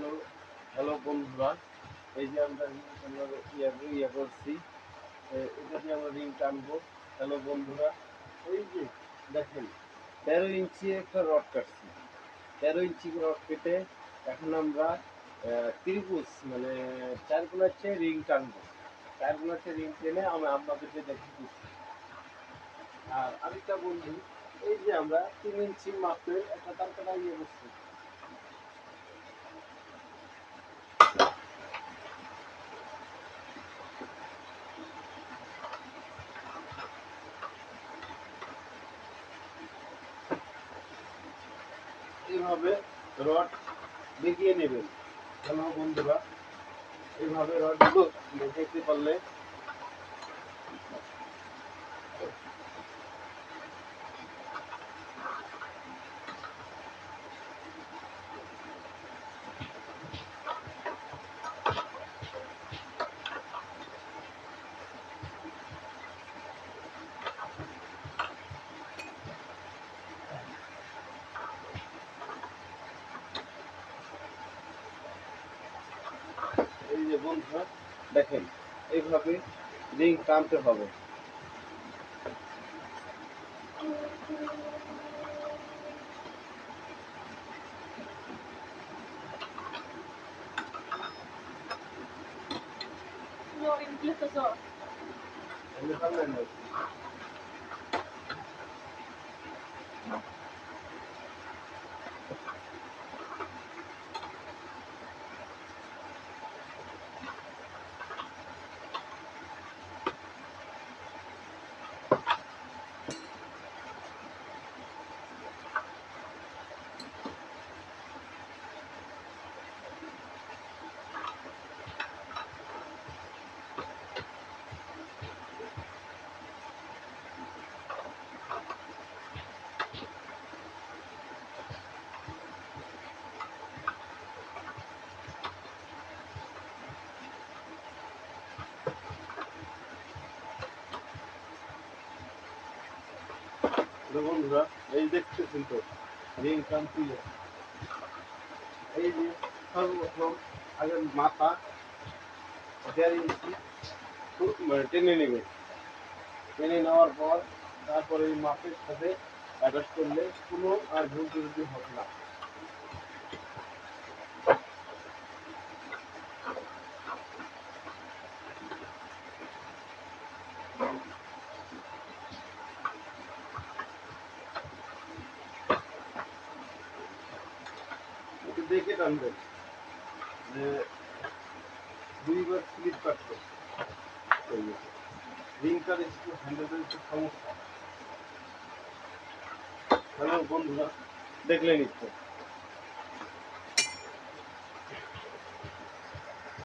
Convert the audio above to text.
Hello hello বন্ধুরা, এই যে আমরা ইয়া করছি, এটা দিয়ে আমরা রিং টানবো। হ্যালো বন্ধুরা, এই যে দেখেন 13 ইঞ্চি একটা রড কাটছি। 13 ইঞ্চি রড কেটে এখন আমরা ত্রিভুজ মানে চারকোনার চেয়ে রিং টানবো। চারকোনার চেয়ে রিং টেনে আমরা আপনাদেরকে দেখে দিচ্ছি। আর আরেকটা বন্ধু, এই যে আমরা 3 ইঞ্চি মাপের একটা তার কাটা ইয়ে করছি। এইভাবে রড দেখিয়ে নেবেন। হ্যালো বন্ধুরা, এইভাবে রডগুলো দেখতে পারলে এই যে বন্ধুরা দেখেন, এইভাবে রিং টানতে হবে। No, empieza solo. বন্ধুরা, এই দেখতেছেন তো রিং টানতে। এই যে সর্বপ্রথম আগে মাথা 1.5 ইঞ্চি মানে টেনে নেবে। টেনে নেওয়ার পর তারপরে এই মাপের সাথে অ্যাটাচ করলে কোনো আর ভুল ত্রুটি হবে না। একটু দেখে টানবেন যে 2বার স্লিপ কাটবে। রিংটার একটু হ্যান্ডেলের একটু সমস্যা। হ্যালো বন্ধুরা, দেখলেন একটু